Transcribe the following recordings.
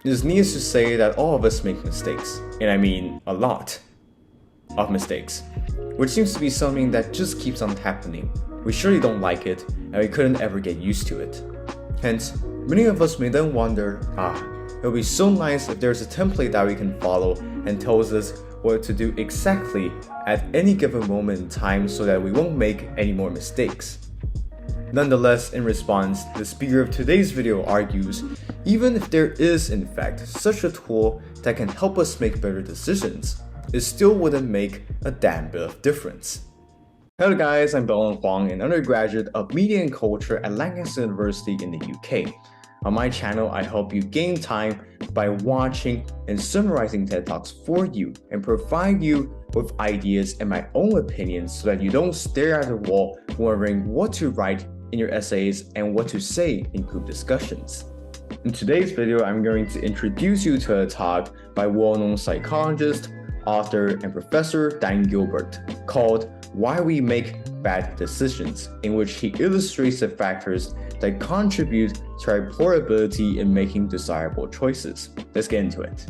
It is needless to say that all of us make mistakes, and I mean a lot of mistakes, which seems to be something that just keeps on happening. We surely don't like it, and we couldn't ever get used to it. Hence, many of us may then wonder, it would be so nice if there's a template that we can follow and tells us what to do exactly at any given moment in time so that we won't make any more mistakes. Nonetheless, in response, the speaker of today's video argues, even if there is in fact such a tool that can help us make better decisions, it still wouldn't make a damn bit of difference. Hello guys, I'm Belen Huang, an undergraduate of Media and Culture at Lancaster University in the UK. On my channel, I help you gain time by watching and summarizing TED Talks for you and provide you with ideas and my own opinions so that you don't stare at the wall wondering what to write in your essays and what to say in group discussions. In today's video, I'm going to introduce you to a talk by well-known psychologist, author, and professor Dan Gilbert called Why We Make Bad Decisions, in which he illustrates the factors that contribute to our poor ability in making desirable choices. Let's get into it.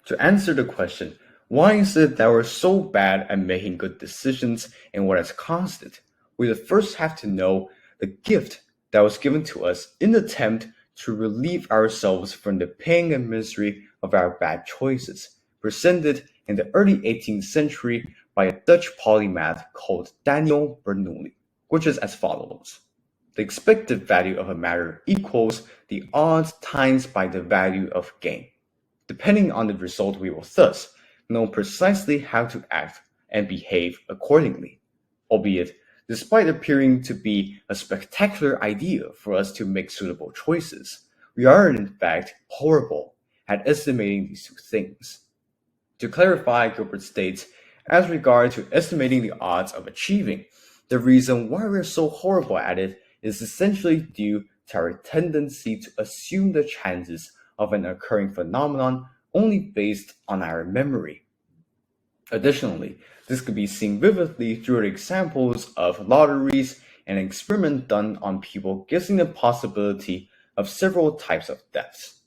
To answer the question, why is it that we're so bad at making good decisions and what has caused it? We would first have to know the gift that was given to us in the attempt to relieve ourselves from the pain and misery of our bad choices, presented in the early 18th century by a Dutch polymath called Daniel Bernoulli, which is as follows. The expected value of a matter equals the odds times by the value of gain. Depending on the result, we will thus know precisely how to act and behave accordingly, albeit despite appearing to be a spectacular idea for us to make suitable choices, we are in fact horrible at estimating these two things. To clarify, Gilbert states, as regard to estimating the odds of achieving, the reason why we're so horrible at it is essentially due to our tendency to assume the chances of an occurring phenomenon only based on our memory. Additionally, this could be seen vividly through the examples of lotteries and an experiment done on people guessing the possibility of several types of deaths.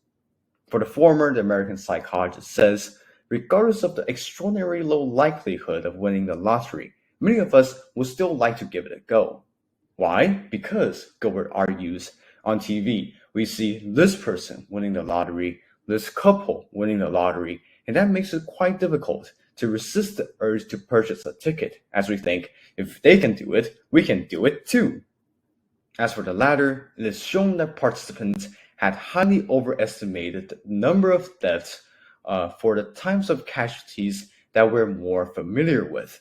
For the former, the American psychologist says, regardless of the extraordinarily low likelihood of winning the lottery, many of us would still like to give it a go. Why? Because, Gilbert argues, on TV, we see this person winning the lottery, this couple winning the lottery, and that makes it quite difficult to resist the urge to purchase a ticket, as we think, if they can do it, we can do it too. As for the latter, it is shown that participants had highly overestimated the number of deaths for the types of casualties that we're more familiar with.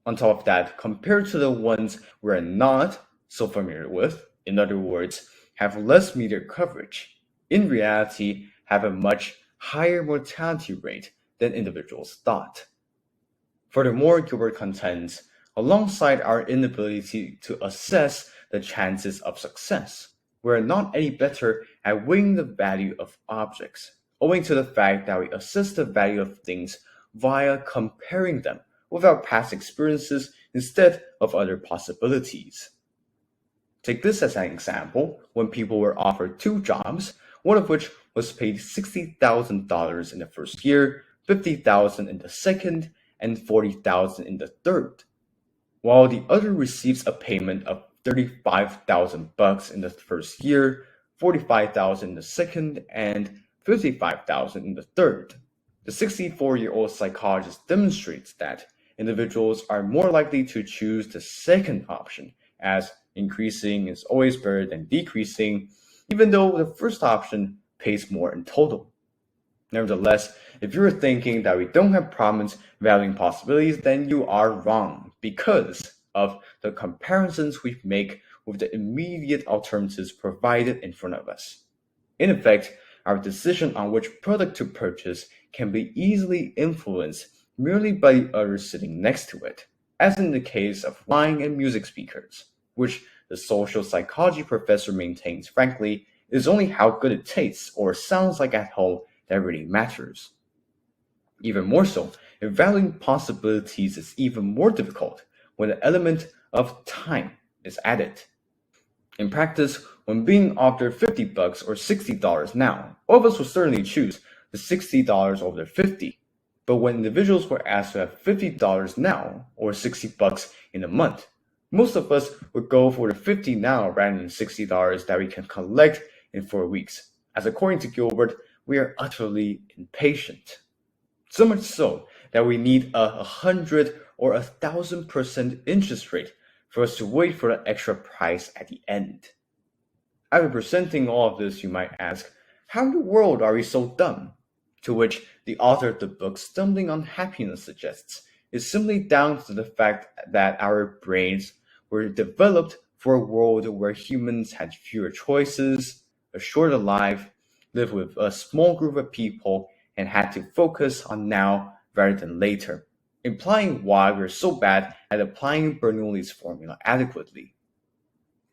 On top of that, compared to the ones we're not so familiar with, in other words, have less media coverage, in reality have a much higher mortality rate than individuals thought. Furthermore, Gilbert contends, alongside our inability to assess the chances of success, we are not any better at weighing the value of objects, owing to the fact that we assess the value of things via comparing them with our past experiences instead of other possibilities. Take this as an example when people were offered two jobs, one of which was paid $60,000 in the first year, $50,000 in the second, and $40,000 in the third, while the other receives a payment of $35,000 in the first year, $45,000 in the second, and $55,000 in the third. The 64-year-old psychologist demonstrates that individuals are more likely to choose the second option, as increasing is always better than decreasing, even though the first option pays more in total. Nevertheless, if you're thinking that we don't have problems valuing possibilities, then you are wrong because of the comparisons we make with the immediate alternatives provided in front of us. In effect, our decision on which product to purchase can be easily influenced merely by the others sitting next to it, as in the case of wine and music speakers, which the social psychology professor maintains, frankly, is only how good it tastes or sounds like at home that really matters. Even more so, evaluating possibilities is even more difficult when the element of time is added. In practice, when being offered $50 or $60 now, all of us will certainly choose the $60 over the $50. But when individuals were asked to have $50 now or $60 in a month, most of us would go for the $50 now rather than $60 that we can collect in 4 weeks. As according to Gilbert, we are utterly impatient. So much so that we need a 100 or 1,000% interest rate for us to wait for the extra price at the end. After presenting all of this, you might ask, how in the world are we so dumb? To which the author of the book Stumbling on Happiness suggests is simply down to the fact that our brains were developed for a world where humans had fewer choices, a shorter life, lived with a small group of people, and had to focus on now rather than later, implying why we're so bad at applying Bernoulli's formula adequately.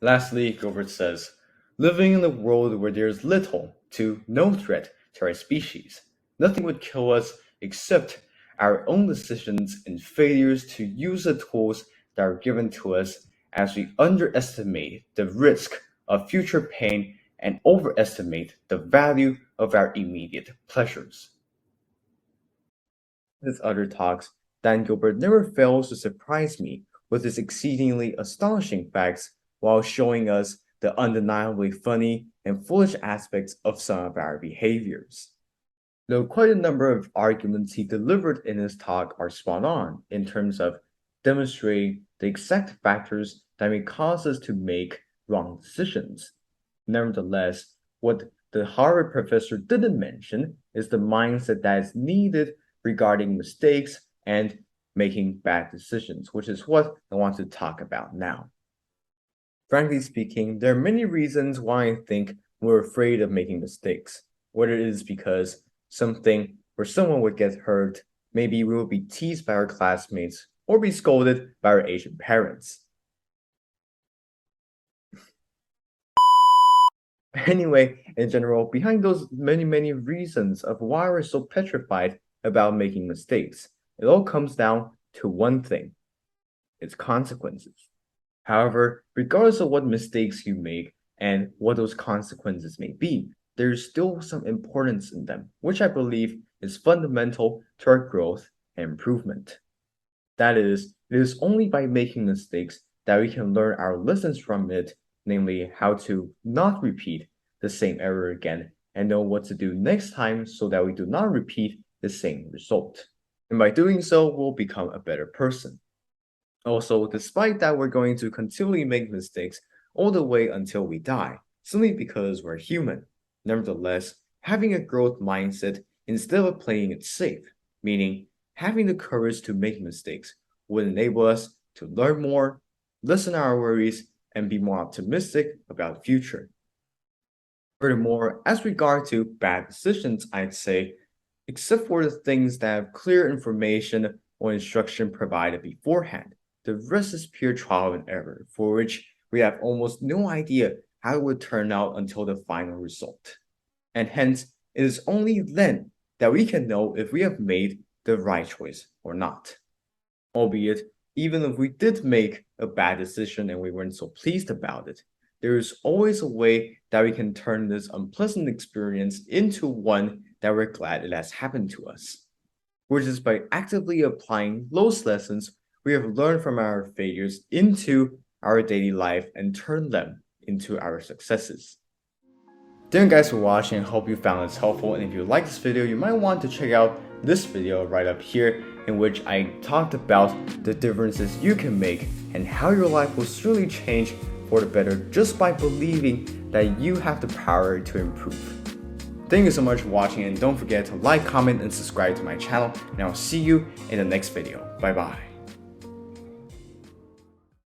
Lastly, Gilbert says, living in a world where there's little to no threat to our species, nothing would kill us except our own decisions and failures to use the tools that are given to us as we underestimate the risk of future pain and overestimate the value of our immediate pleasures. In his other talks, Dan Gilbert never fails to surprise me with his exceedingly astonishing facts while showing us the undeniably funny and foolish aspects of some of our behaviors. Though quite a number of arguments he delivered in his talk are spot on in terms of demonstrating the exact factors that may cause us to make wrong decisions. Nevertheless, what the Harvard professor didn't mention is the mindset that is needed regarding mistakes and making bad decisions, which is what I want to talk about now. Frankly speaking, there are many reasons why I think we're afraid of making mistakes, whether it is because something or someone would get hurt, maybe we will be teased by our classmates, or be scolded by our Asian parents. Anyway, in general, behind those many reasons of why we're so petrified about making mistakes, it all comes down to one thing: its consequences. However, regardless of what mistakes you make and what those consequences may be, there's still some importance in them, which I believe is fundamental to our growth and improvement. That is, it is only by making mistakes that we can learn our lessons from it, namely how to not repeat the same error again and know what to do next time so that we do not repeat the same result. And by doing so, we'll become a better person. Also, despite that we're going to continually make mistakes all the way until we die, simply because we're human. Nevertheless, having a growth mindset instead of playing it safe, meaning having the courage to make mistakes, would enable us to learn more, lessen our worries, and be more optimistic about the future. Furthermore, as regard to bad decisions, I'd say, except for the things that have clear information or instruction provided beforehand, the rest is pure trial and error, for which we have almost no idea how it would turn out until the final result. And hence, it is only then that we can know if we have made the right choice or not. Albeit, even if we did make a bad decision and we weren't so pleased about it, there is always a way that we can turn this unpleasant experience into one that we're glad it has happened to us, which is by actively applying those lessons we have learned from our failures into our daily life and turn them into our successes. Thank you guys for watching. I hope you found this helpful, and if you like this video, you might want to check out this video right up here, in which I talked about the differences you can make and how your life will surely change for the better just by believing that you have the power to improve. Thank you so much for watching, and don't forget to like, comment, and subscribe to my channel, and I'll see you in the next video. Bye bye.